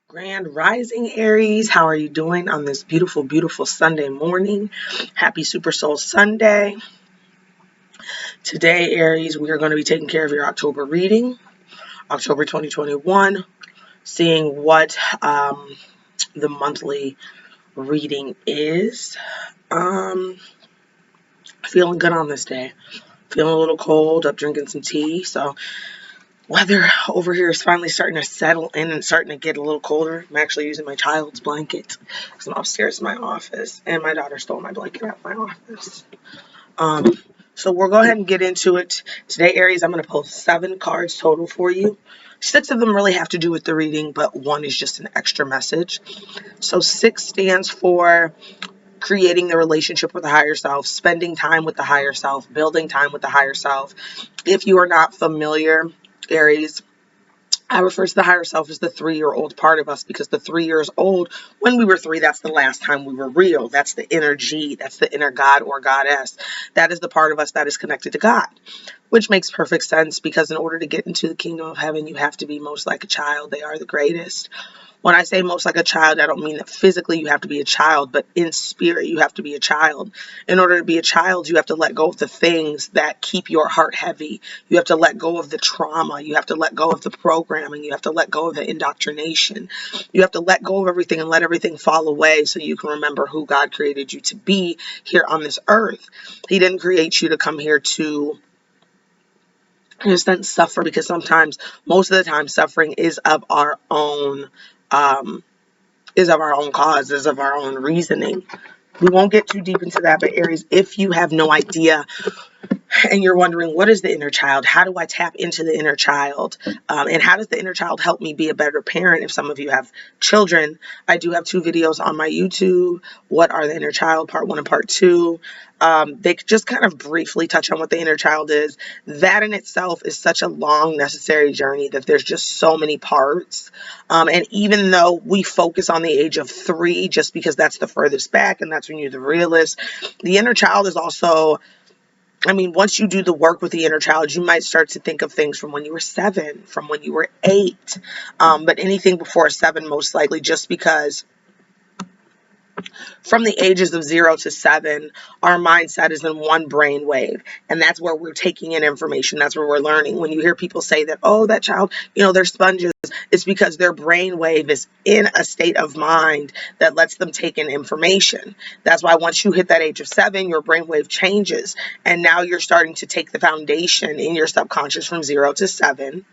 Grand Rising Aries, how are you doing on this beautiful, beautiful Sunday morning? Happy Super Soul Sunday. Today, Aries, we are going to be taking care of your October reading, October 2021, seeing what the monthly reading is. Feeling good on this day. Feeling a little cold, up drinking some tea, so weather over here is finally starting to settle in and starting to get a little colder. I'm actually using my child's blanket because I'm upstairs in my office, and my daughter stole my blanket out of my office. So we'll go ahead and get into it. Today, Aries, I'm going to pull 7 cards total for you. 6 of them really have to do with the reading, but 1 is just an extra message. So 6 stands for creating the relationship with the higher self, spending time with the higher self, building time with the higher self. If you are not familiar, Aries, I refer to the higher self as the 3-year-old part of us, because the 3 years old, when we were 3, that's the last time we were real. That's the inner G. That's the inner God or goddess. That is the part of us that is connected to God, which makes perfect sense, because in order to get into the kingdom of heaven, you have to be most like a child. They are the greatest. When I say most like a child, I don't mean that physically you have to be a child, but in spirit you have to be a child. In order to be a child, you have to let go of the things that keep your heart heavy. You have to let go of the trauma. You have to let go of the programming. You have to let go of the indoctrination. You have to let go of everything and let everything fall away so you can remember who God created you to be here on this earth. He didn't create you to come here to just then suffer, because sometimes, most of the time, suffering is of our own cause, is of our own reasoning. We won't get too deep into that, but Aries, if you have no idea and you're wondering, what is the inner child? How do I tap into the inner child? And how does the inner child help me be a better parent? If some of you have children, I do have 2 videos on my YouTube. What are the inner child? Part 1 and part 2. They just kind of briefly touch on what the inner child is. That in itself is such a long, necessary journey that there's just so many parts. And even though we focus on the age of 3, just because that's the furthest back and that's when you're the realist, the inner child is also, once you do the work with the inner child, you might start to think of things from when you were 7, from when you were 8, but anything before 7, most likely, just because from the ages of 0 to 7, our mindset is in one brain wave, and that's where we're taking in information. That's where we're learning. When you hear people say that, oh, that child, they're sponges, it's because their brain wave is in a state of mind that lets them take in information. That's why once you hit that age of 7, your brain wave changes, and now you're starting to take the foundation in your subconscious from 0 to 7,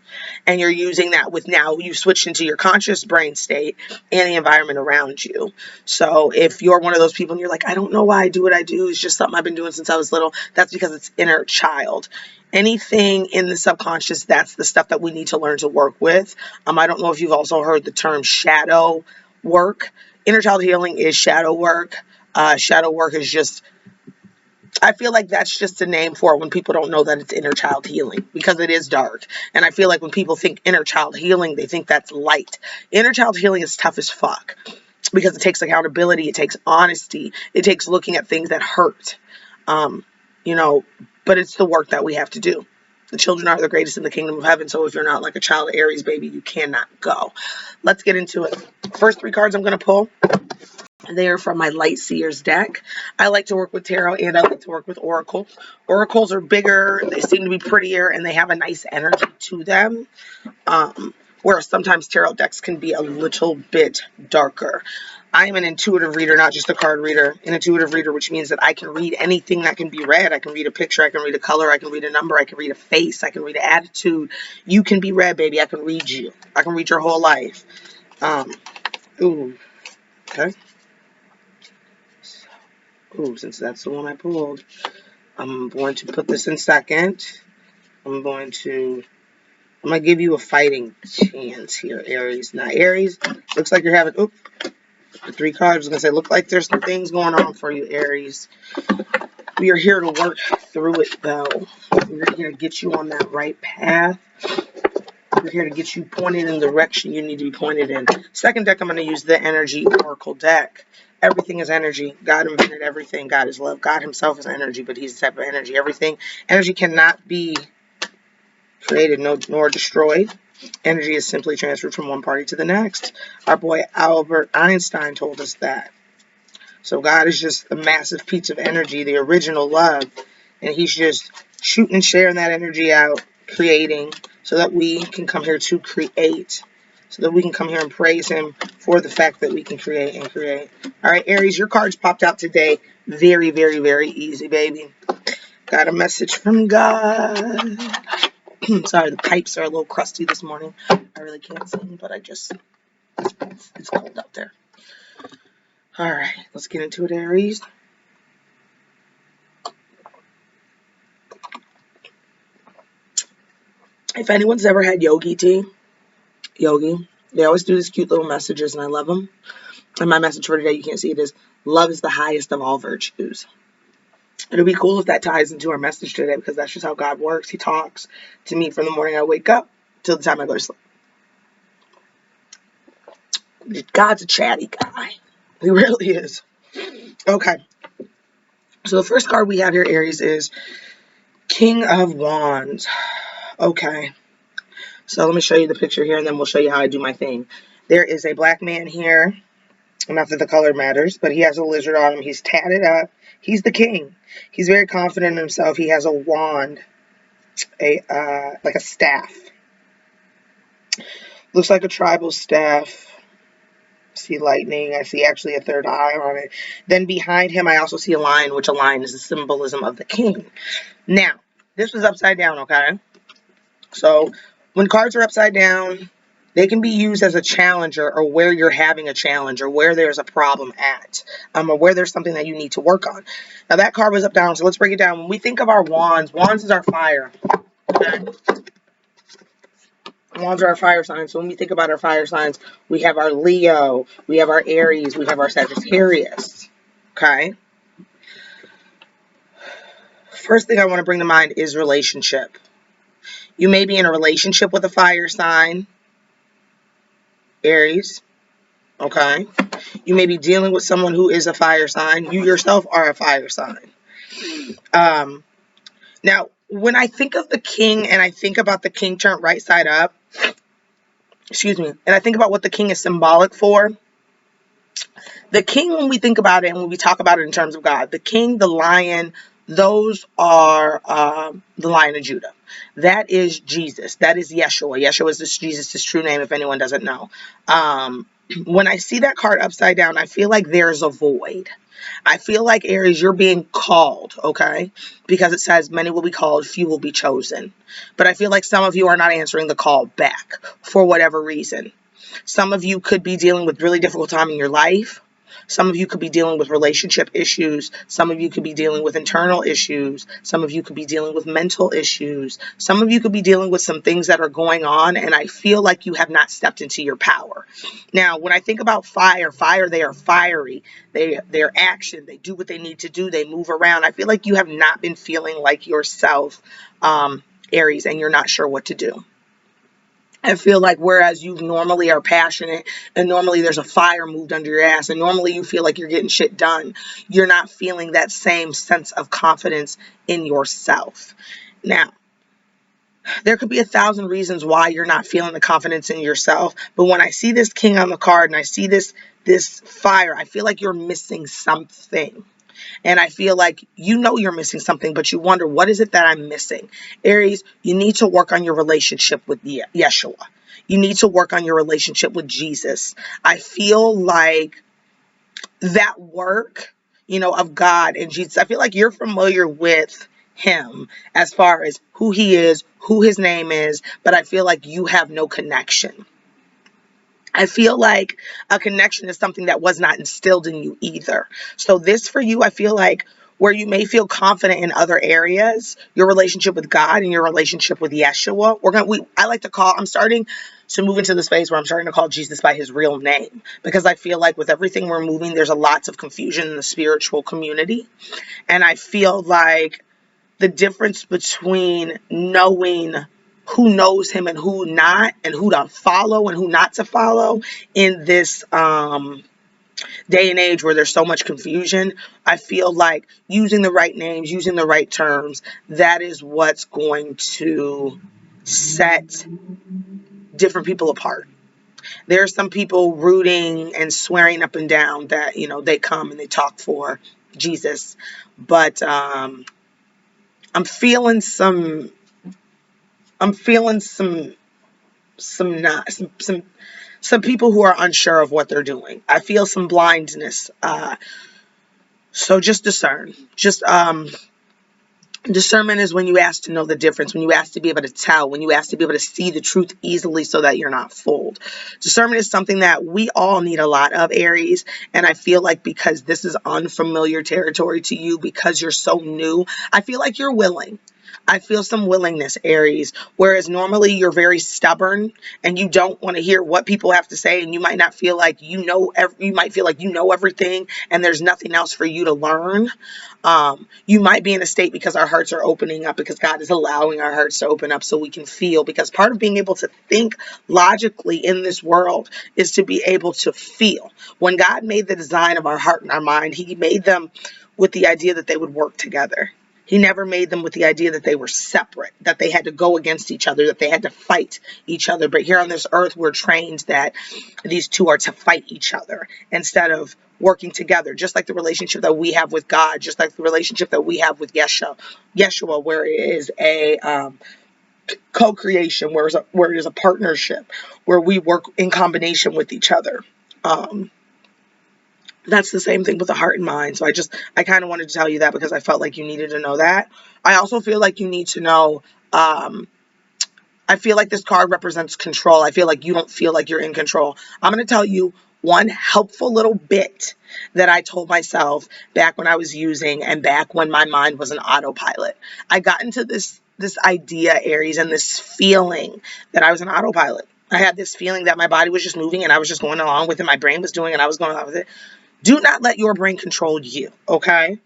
and you're using that with, now you've switched into your conscious brain state and the environment around you. So if you're one of those people and you're like, I don't know why I do what I do, it's just something I've been doing since I was little, that's because it's inner child. Anything in the subconscious, that's the stuff that we need to learn to work with. I don't know if you've also heard the term shadow work. Inner child healing is shadow work. Shadow work is just, I feel like that's just a name for it when people don't know that it's inner child healing, because it is dark. And I feel like when people think inner child healing, they think that's light. Inner child healing is tough as fuck, because it takes accountability, it takes honesty, it takes looking at things that hurt, but it's the work that we have to do. The children are the greatest in the kingdom of heaven, so if you're not like a child of Aries, baby, you cannot go. Let's get into it. First 3 cards I'm going to pull, they are from my Light Seers deck. I like to work with tarot, and I like to work with oracle. Oracles are bigger, they seem to be prettier, and they have a nice energy to them. Whereas sometimes tarot decks can be a little bit darker. I am an intuitive reader, not just a card reader. An intuitive reader, which means that I can read anything that can be read. I can read a picture, I can read a color, I can read a number, I can read a face, I can read an attitude. You can be read, baby. I can read you. I can read your whole life. Okay. Since that's the one I pulled, I'm going to put this in second. I'm going to give you a fighting chance here, Aries. Now, Aries, looks like you're having, the 3 cards, I was going to say, look like there's some things going on for you, Aries. We are here to work through it, though. We're here to get you on that right path. We're here to get you pointed in the direction you need to be pointed in. Second deck, I'm going to use the Energy Oracle deck. Everything is energy. God invented everything. God is love. God himself is energy, but he's a type of energy. Energy cannot be created nor destroyed. Energy is simply transferred from one party to the next. Our boy Albert Einstein told us that. So God is just a massive piece of energy, the original love. And he's just shooting and sharing that energy out, creating, so that we can come here to create. So that we can come here and praise him for the fact that we can create and create. All right, Aries, your cards popped out today. Very, very, very easy, baby. Got a message from God. Sorry, the pipes are a little crusty this morning. I really can't sing, but it's cold out there. All right, let's get into it, Aries. If anyone's ever had yogi tea, they always do these cute little messages, and I love them. And my message for today, you can't see it, is love is the highest of all virtues. It'll be cool if that ties into our message today, because that's just how God works. He talks to me from the morning I wake up till the time I go to sleep. God's a chatty guy. He really is. Okay. So the first card we have here, Aries, is King of Wands. Okay. So let me show you the picture here, and then we'll show you how I do my thing. There is a black man here. Not that the color matters, but he has a lizard on him. He's tatted up. He's the king. He's very confident in himself. He has a wand, like a staff. Looks like a tribal staff. I see lightning. I see actually a third eye on it. Then behind him, I also see a lion, which a lion is the symbolism of the king. Now, this was upside down, okay? So when cards are upside down, they can be used as a challenger, or where you're having a challenge, or where there's a problem at, or where there's something that you need to work on. Now that card was up down, so let's break it down. When we think of our wands, wands is our fire. Okay? Wands are our fire signs. So when we think about our fire signs, we have our Leo, we have our Aries, we have our Sagittarius. Okay? First thing I want to bring to mind is relationship. You may be in a relationship with a fire sign, Aries. Okay? You may be dealing with someone who is a fire sign. You yourself are a fire sign. Now, when I think of the king, and I think about the king turned right side up, and I think about what the king is symbolic for, the king, when we think about it and when we talk about it in terms of God, the king, the lion, those are the Lion of Judah. That is Jesus. That is Yeshua. Yeshua is Jesus' true name, if anyone doesn't know. When I see that card upside down, I feel like there's a void. I feel like, Aries, you're being called, okay? Because it says many will be called, few will be chosen. But I feel like some of you are not answering the call back for whatever reason. Some of you could be dealing with really difficult time in your life. Some of you could be dealing with relationship issues. Some of you could be dealing with internal issues. Some of you could be dealing with mental issues. Some of you could be dealing with some things that are going on, and I feel like you have not stepped into your power. Now, when I think about fire, they are fiery. They're action. They do what they need to do. They move around. I feel like you have not been feeling like yourself, Aries, and you're not sure what to do. I feel like whereas you normally are passionate, and normally there's a fire moved under your ass, and normally you feel like you're getting shit done, you're not feeling that same sense of confidence in yourself. Now, there could be 1,000 reasons why you're not feeling the confidence in yourself, but when I see this king on the card and I see this fire, I feel like you're missing something. And I feel like you know you're missing something, but you wonder, what is it that I'm missing? Aries, you need to work on your relationship with Yeshua. You need to work on your relationship with Jesus. I feel like that work, of God and Jesus, I feel like you're familiar with him as far as who he is, who his name is, but I feel like you have no connection. I feel like a connection is something that was not instilled in you either. So this for you, I feel like where you may feel confident in other areas, your relationship with God and your relationship with Yeshua, I'm starting to move into the space where I'm starting to call Jesus by his real name, because I feel like with everything we're moving, there's a lots of confusion in the spiritual community. And I feel like the difference between knowing who knows him and who not, and who to follow and who not to follow in this day and age where there's so much confusion, I feel like using the right names, using the right terms, that is what's going to set different people apart. There are some people rooting and swearing up and down that, they come and they talk for Jesus. But I'm feeling some, I'm feeling some not, some people who are unsure of what they're doing. I feel some blindness. So just discern. Discernment is when you ask to know the difference, when you ask to be able to tell, when you ask to be able to see the truth easily so that you're not fooled. Discernment is something that we all need a lot of, Aries. And I feel like because this is unfamiliar territory to you, because you're so new, I feel like you're willing. I feel some willingness, Aries, whereas normally you're very stubborn and you don't want to hear what people have to say, and you might not feel like you might feel like you know everything and there's nothing else for you to learn. You might be in a state because our hearts are opening up, because God is allowing our hearts to open up so we can feel, because part of being able to think logically in this world is to be able to feel. When God made the design of our heart and our mind, he made them with the idea that they would work together. He never made them with the idea that they were separate, that they had to go against each other, that they had to fight each other. But here on this earth, we're trained that these two are to fight each other instead of working together, just like the relationship that we have with God, just like the relationship that we have with Yeshua, where it is a co-creation, where it is a partnership, where we work in combination with each other. That's the same thing with the heart and mind. So I kind of wanted to tell you that because I felt like you needed to know that. I also feel like you need to know, I feel like this card represents control. I feel like you don't feel like you're in control. I'm going to tell you one helpful little bit that I told myself back when I was using and back when my mind was an autopilot. I got into this idea, Aries, and this feeling that I was an autopilot. I had this feeling that my body was just moving and I was just going along with it. My brain was doing and I was going along with it. Do not let your brain control you, okay?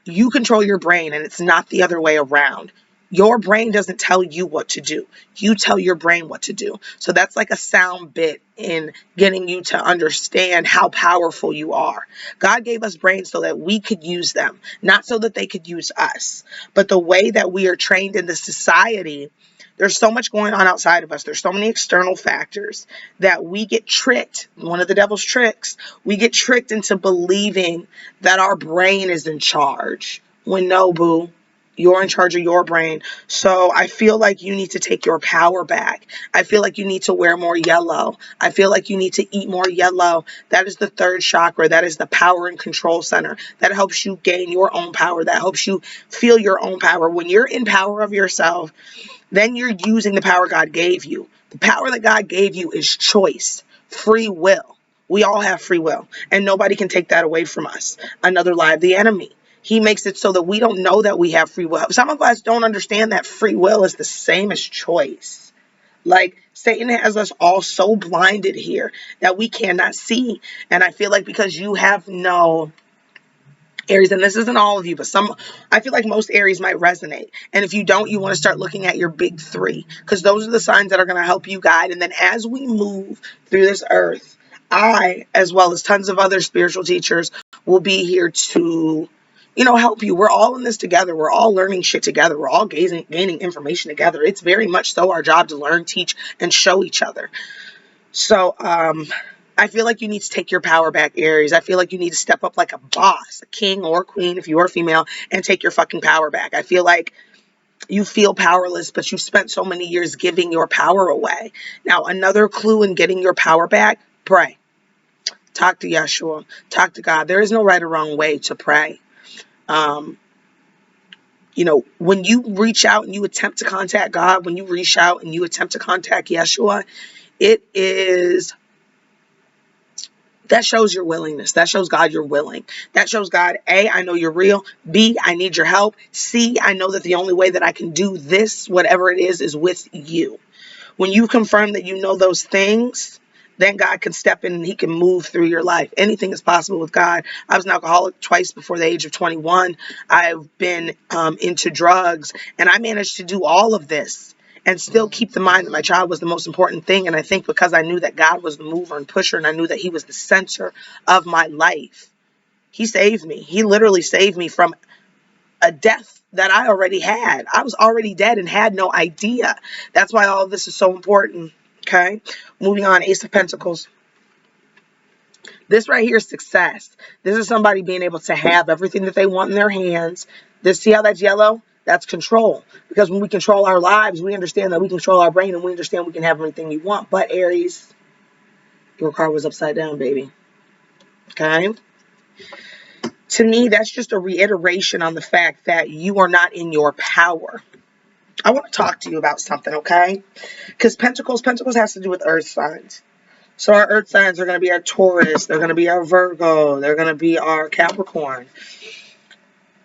You control your brain, and it's not the other way around. Your brain doesn't tell you what to do. You tell your brain what to do. So that's like a sound bit in getting you to understand how powerful you are. God gave us brains so that we could use them, not so that they could use us. But the way that we are trained in this society, there's so much going on outside of us. There's so many external factors that we get tricked. One of the devil's tricks, we get tricked into believing that our brain is in charge. When no, boo, you're in charge of your brain. So I feel like you need to take your power back. I feel like you need to wear more yellow. I feel like you need to eat more yellow. That is the third chakra. That is the power and control center. That helps you gain your own power. That helps you feel your own power. When you're in power of yourself, then you're using the power God gave you. The power that God gave you is choice, free will. We all have free will, and nobody can take that away from us. Another lie of the enemy. He makes it so that we don't know that we have free will. Some of us don't understand that free will is the same as choice. Like, Satan has us all so blinded here that we cannot see. And I feel like because you have no Aries, and this isn't all of you, but I feel like most Aries might resonate. And if you don't, you want to start looking at your big three, because those are the signs that are going to help you guide. And then as we move through this earth, I, as well as tons of other spiritual teachers, will be here to, help you. We're all in this together. We're all learning shit together. We're all gaining information together. It's very much so our job to learn, teach, and show each other. So, I feel like you need to take your power back, Aries. I feel like you need to step up like a boss, a king or queen if you are female, and take your fucking power back. I feel like you feel powerless, but you spent so many years giving your power away. Now, another clue in getting your power back, pray. Talk to Yeshua. Talk to God. There is no right or wrong way to pray. When you reach out and you attempt to contact God, when you reach out and you attempt to contact Yeshua, that shows your willingness. That shows God you're willing. That shows God, A, I know you're real. B, I need your help. C, I know that the only way that I can do this, whatever it is with you. When you confirm that you know those things, then God can step in and he can move through your life. Anything is possible with God. I was an alcoholic twice before the age of 21. I've been into drugs, and I managed to do all of this and still keep the mind that my child was the most important thing. And I think because I knew that God was the mover and pusher, and I knew that he was the center of my life, he saved me. He literally saved me from a death that I already had. I was already dead and had no idea. That's why all of this is so important. Okay, moving on, Ace of Pentacles. This right here is success. This is somebody being able to have everything that they want in their hands. This, see how that's yellow? That's control. Because when we control our lives, we understand that we control our brain, and we understand we can have everything you want. But Aries, your card was upside down, baby. Okay? To me, that's just a reiteration on the fact that you are not in your power. I want to talk to you about something, okay? Because Pentacles has to do with earth signs. So our earth signs are going to be our Taurus, they're going to be our Virgo, they're going to be our Capricorn.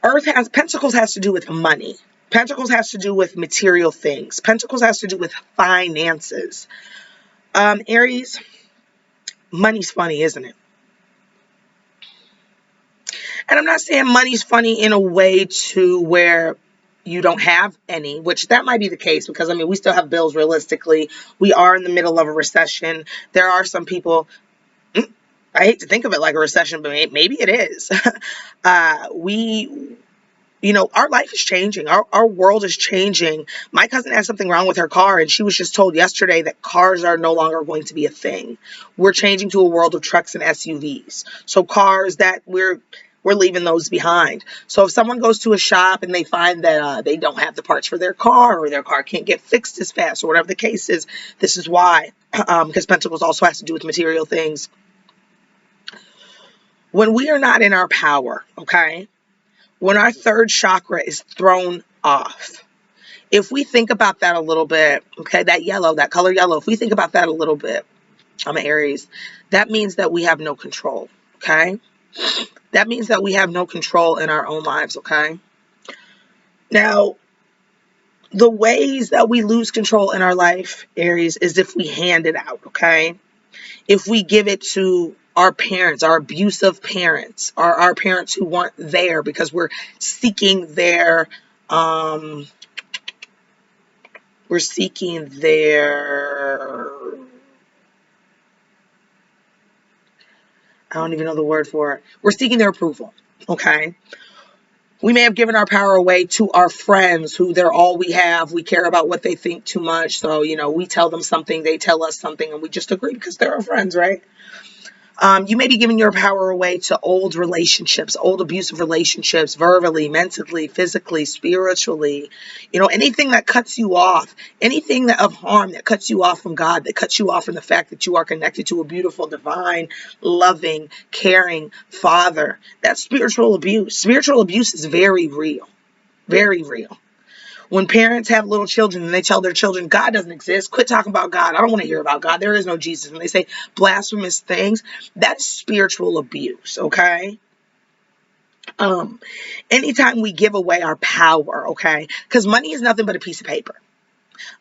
Pentacles has to do with money. Pentacles has to do with material things. Pentacles has to do with finances. Aries, money's funny, isn't it? And I'm not saying money's funny in a way to where you don't have any, which that might be the case, because I mean, we still have bills realistically. We are in the middle of a recession. There are some people, I hate to think of it like a recession, but maybe it is. Our life is changing. Our world is changing. My cousin had something wrong with her car, and she was just told yesterday that cars are no longer going to be a thing. We're changing to a world of trucks and SUVs. So cars, that we're leaving those behind. So if someone goes to a shop and they find that they don't have the parts for their car, or their car can't get fixed as fast, or whatever the case is, this is why. Because Pentacles also has to do with material things. When we are not in our power, okay? When our third chakra is thrown off, if we think about that a little bit, okay, that yellow, that color yellow, if we think about that a little bit, I'm an Aries, that means that we have no control, okay? That means that we have no control in our own lives, okay? Now, the ways that we lose control in our life, Aries, is if we hand it out, okay? If we give it to our parents, our abusive parents, or our parents who weren't there because we're seeking their, I don't even know the word for it. We're seeking their approval, okay? We may have given our power away to our friends who they're all we have. We care about what they think too much. So, we tell them something, they tell us something, and we just agree because they're our friends, right? You may be giving your power away to old relationships, old abusive relationships, verbally, mentally, physically, spiritually. Anything that cuts you off, anything that of harm that cuts you off from God, that cuts you off from the fact that you are connected to a beautiful, divine, loving, caring Father. That's spiritual abuse. Spiritual abuse is very real, very real. When parents have little children and they tell their children, God doesn't exist, quit talking about God. I don't want to hear about God. There is no Jesus. And they say blasphemous things. That's spiritual abuse, okay? Anytime we give away our power, okay? Because money is nothing but a piece of paper.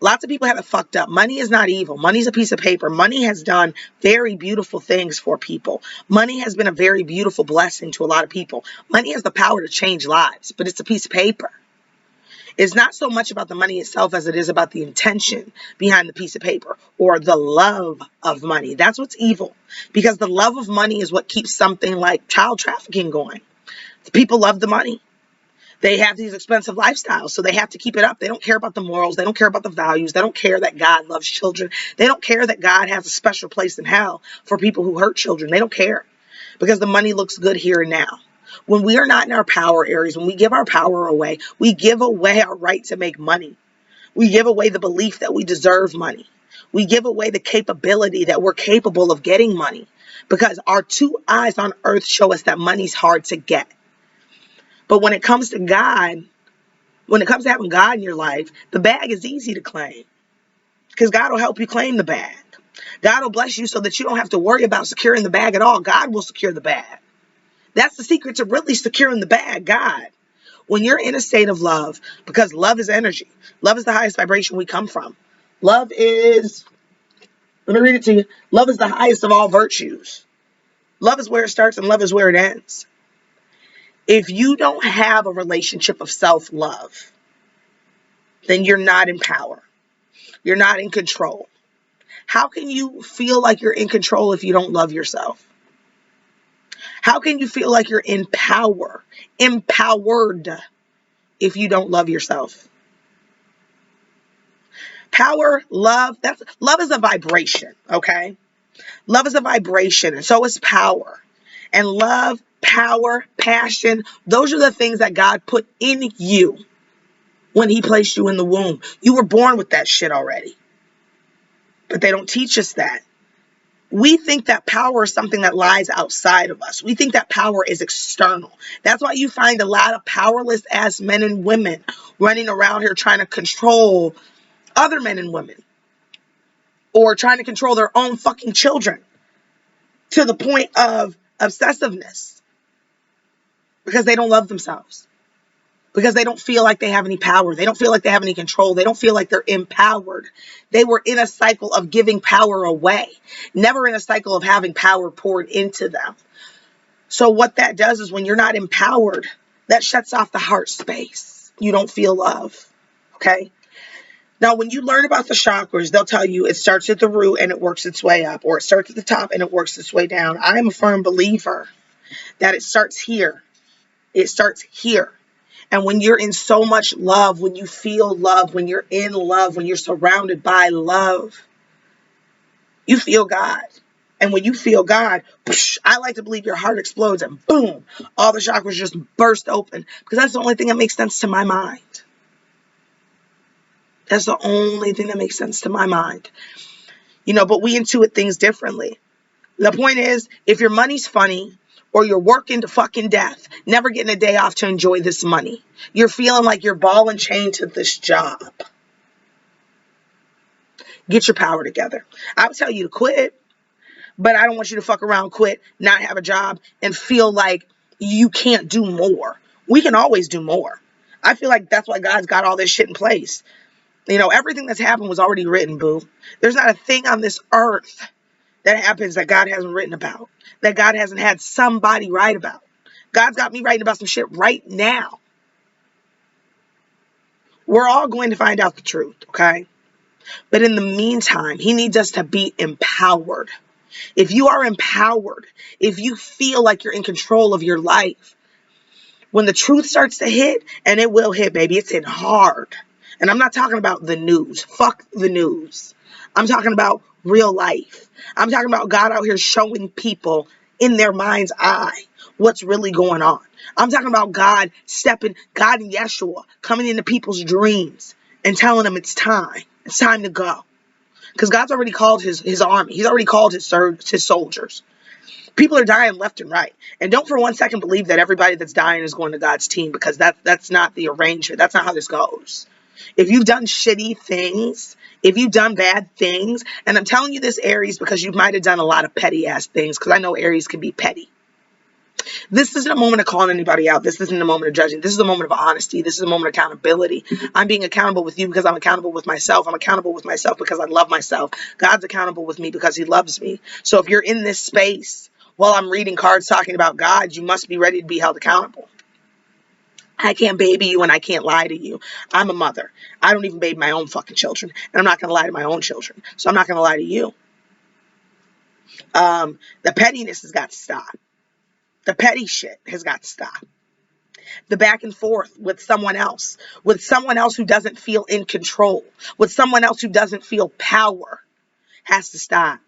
Lots of people have it fucked up. Money is not evil. Money is a piece of paper. Money has done very beautiful things for people. Money has been a very beautiful blessing to a lot of people. Money has the power to change lives, but it's a piece of paper. It's not so much about the money itself as it is about the intention behind the piece of paper, or the love of money. That's what's evil, because the love of money is what keeps something like child trafficking going. People love the money. They have these expensive lifestyles, so they have to keep it up. They don't care about the morals. They don't care about the values. They don't care that God loves children. They don't care that God has a special place in hell for people who hurt children. They don't care, because the money looks good here and now. When we are not in our power, Aries, when we give our power away, we give away our right to make money. We give away the belief that we deserve money. We give away the capability that we're capable of getting money, because our two eyes on earth show us that money's hard to get. But when it comes to God, when it comes to having God in your life, the bag is easy to claim, because God will help you claim the bag. God will bless you so that you don't have to worry about securing the bag at all. God will secure the bag. That's the secret to really securing the bag, God. When you're in a state of love, because love is energy. Love is the highest vibration we come from. Love is, let me read it to you. Love is the highest of all virtues. Love is where it starts and love is where it ends. If you don't have a relationship of self-love, then you're not in power. You're not in control. How can you feel like you're in control if you don't love yourself? How can you feel like you're in power, empowered, if you don't love yourself? Power, love, love is a vibration, okay? Love is a vibration, and so is power. And love, power, passion, those are the things that God put in you when he placed you in the womb. You were born with that shit already. But they don't teach us that. We think that power is something that lies outside of us. We think that power is external. That's why you find a lot of powerless ass men and women running around here trying to control other men and women, or trying to control their own fucking children to the point of obsessiveness, because they don't love themselves, because they don't feel like they have any power. They don't feel like they have any control. They don't feel like they're empowered. They were in a cycle of giving power away, never in a cycle of having power poured into them. So what that does is, when you're not empowered, that shuts off the heart space. You don't feel love. Okay? Now, when you learn about the chakras, they'll tell you it starts at the root and it works its way up, or it starts at the top and it works its way down. I am a firm believer that it starts here. It starts here. And when you're in so much love, when you feel love, when you're in love, when you're surrounded by love, you feel God. And when you feel God, I like to believe your heart explodes and boom, all the chakras just burst open, because that's the only thing that makes sense to my mind. That's the only thing that makes sense to my mind. You know, but we intuit things differently. The point is, if your money's funny, or you're working to fucking death, never getting a day off to enjoy this money, you're feeling like you're ball and chain to this job, get your power together. I would tell you to quit, but I don't want you to fuck around, quit, not have a job, and feel like you can't do more. We can always do more. I feel like that's why God's got all this shit in place. You know, everything that's happened was already written, boo. There's not a thing on this earth that happens that God hasn't written about, that God hasn't had somebody write about. God's got me writing about some shit right now. We're all going to find out the truth, okay? But in the meantime, he needs us to be empowered. If you are empowered, if you feel like you're in control of your life, when the truth starts to hit, and it will hit, baby, it's hit hard. And I'm not talking about the news. Fuck the news. I'm talking about real life. I'm talking about God out here showing people in their mind's eye what's really going on. I'm talking about God and Yeshua coming into people's dreams and telling them it's time. It's time to go. Because God's already called his army. He's already called his soldiers. People are dying left and right. And don't for one second believe that everybody that's dying is going to God's team, because that's not the arrangement. That's not how this goes. If you've done shitty things, if you've done bad things, and I'm telling you this, Aries, because you might have done a lot of petty ass things, because I know Aries can be petty. This isn't a moment of calling anybody out. This isn't a moment of judging. This is a moment of honesty. This is a moment of accountability. I'm being accountable with you because I'm accountable with myself. I'm accountable with myself because I love myself. God's accountable with me because he loves me. So if you're in this space while I'm reading cards talking about God, you must be ready to be held accountable. I can't baby you and I can't lie to you. I'm a mother. I don't even baby my own fucking children. And I'm not going to lie to my own children. So I'm not going to lie to you. The pettiness has got to stop. The petty shit has got to stop. The back and forth with someone else who doesn't feel in control, with someone else who doesn't feel power, has to stop.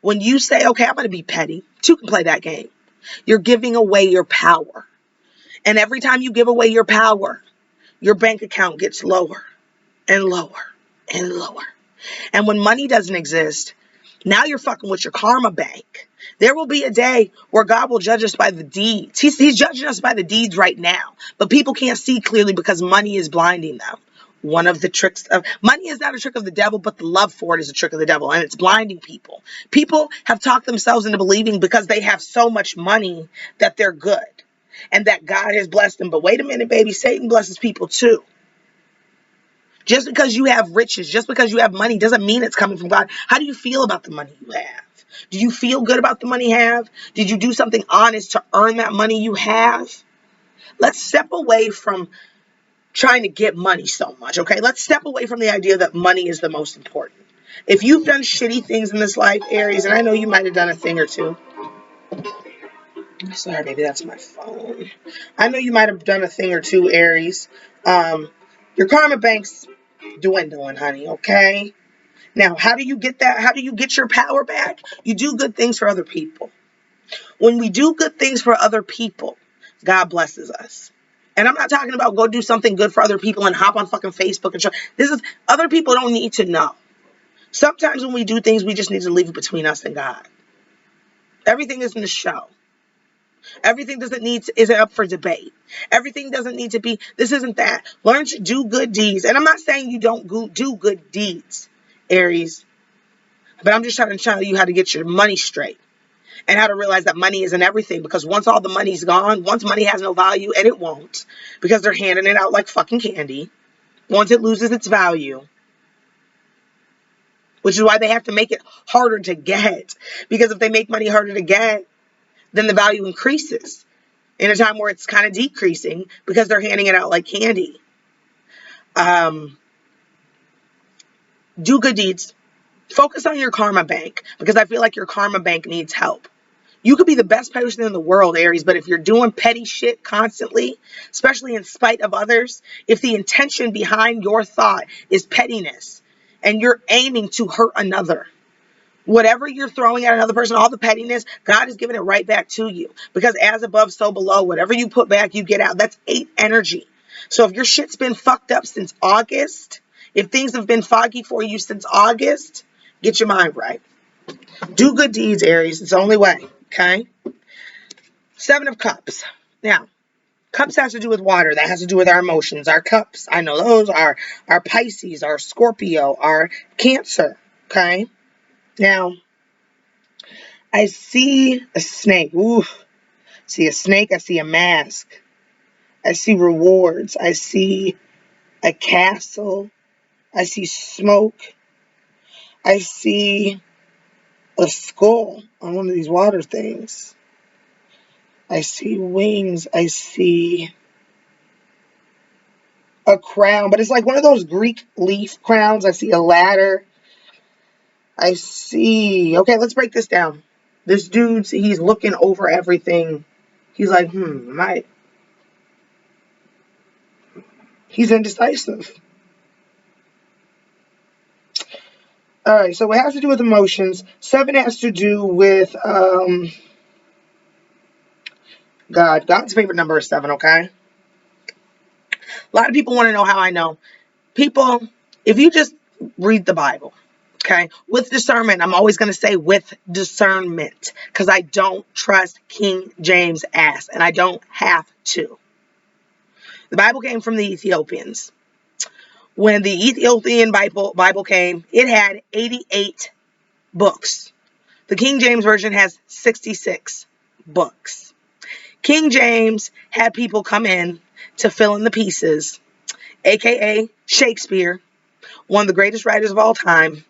When you say, okay, I'm going to be petty, two can play that game. You're giving away your power. And every time you give away your power, your bank account gets lower and lower and lower. And when money doesn't exist, now you're fucking with your karma bank. There will be a day where God will judge us by the deeds. He's judging us by the deeds right now. But people can't see clearly because money is blinding them. One of the tricks of money is not a trick of the devil, but the love for it is a trick of the devil. And it's blinding people. People have talked themselves into believing because they have so much money that they're good and that God has blessed them. But wait a minute, baby. Satan blesses people too. Just because you have riches, just because you have money doesn't mean it's coming from God. How do you feel about the money you have? Do you feel good about the money you have? Did you do something honest to earn that money you have? Let's step away from trying to get money so much, okay? Let's step away from the idea that money is the most important. If you've done shitty things in this life, Aries, and I know you might have done a thing or two. Sorry, baby, that's my phone. I know you might have done a thing or two, Aries. Your karma bank's dwindling, honey, okay? Now, how do you get that? How do you get your power back? You do good things for other people. When we do good things for other people, God blesses us. And I'm not talking about go do something good for other people and hop on fucking Facebook and show. This is, other people don't need to know. Sometimes when we do things, we just need to leave it between us and God. Everything isn't a show. Everything isn't up for debate. Everything doesn't need to be, this isn't that. Learn to do good deeds. And I'm not saying you don't do good deeds, Aries. But I'm just trying to tell you how to get your money straight. And how to realize that money isn't everything. Because once all the money's gone, once money has no value, and it won't. Because they're handing it out like fucking candy. Once it loses its value. Which is why they have to make it harder to get. Because if they make money harder to get, then the value increases. In a time where it's kind of decreasing. Because they're handing it out like candy. Do good deeds. Focus on your karma bank. Because I feel like your karma bank needs help. You could be the best person in the world, Aries, but if you're doing petty shit constantly, especially in spite of others, if the intention behind your thought is pettiness and you're aiming to hurt another, whatever you're throwing at another person, all the pettiness, God is giving it right back to you. Because as above, so below. Whatever you put back, you get out. That's 8 energy. So if your shit's been fucked up since August, if things have been foggy for you since August, get your mind right. Do good deeds, Aries. It's the only way. Okay? 7 of Cups. Now, Cups has to do with water. That has to do with our emotions. Our Cups, I know those are our Pisces, our Scorpio, our Cancer. Okay? Now, I see a snake. Ooh. See a snake. I see a mask. I see rewards. I see a castle. I see smoke. I see a skull on one of these water things. I see wings. I see a crown, but it's like one of those Greek leaf crowns. I see a ladder. I see. Okay, let's break this down. This dude's, he's looking over everything. He's like, he's indecisive. All right, so it has to do with emotions. 7 has to do with, God. God's favorite number is 7, okay? A lot of people want to know how I know. People, if you just read the Bible, okay, with discernment, I'm always going to say with discernment, because I don't trust King James ass, and I don't have to. The Bible came from the Ethiopians. When the Ethiopian Bible came, it had 88 books. The King James Version has 66 books. King James had people come in to fill in the pieces, aka Shakespeare, one of the greatest writers of all time,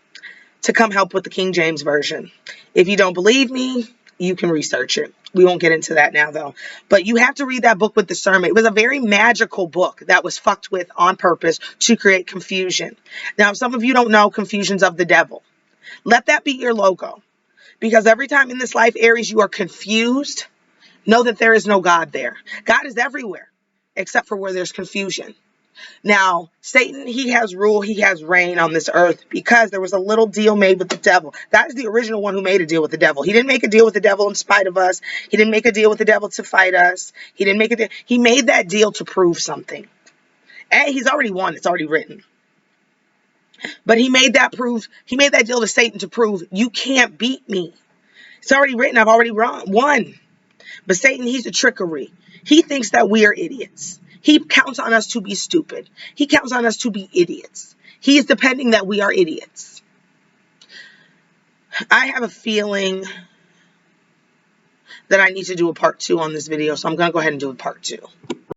to come help with the King James Version. If you don't believe me, you can research it. We won't get into that now, though. But you have to read that book with discernment. It was a very magical book that was fucked with on purpose to create confusion. Now, some of you don't know, confusion's of the devil. Let that be your logo. Because every time in this life, Aries, you are confused, know that there is no God there. God is everywhere, except for where there's confusion. Now, Satan, he has rule, he has reign on this earth because there was a little deal made with the devil. That is the original one who made a deal with the devil. He didn't make a deal with the devil in spite of us. He didn't make a deal with the devil to fight us. He didn't make a deal. He made that deal to prove something. He's already won. It's already written. But he made that deal to Satan to prove you can't beat me. It's already written. I've already won. But Satan, he's a trickery. He thinks that we are idiots. He counts on us to be stupid. He counts on us to be idiots. He is depending that we are idiots. I have a feeling that I need to do a part 2 on this video, so I'm going to go ahead and do a part 2.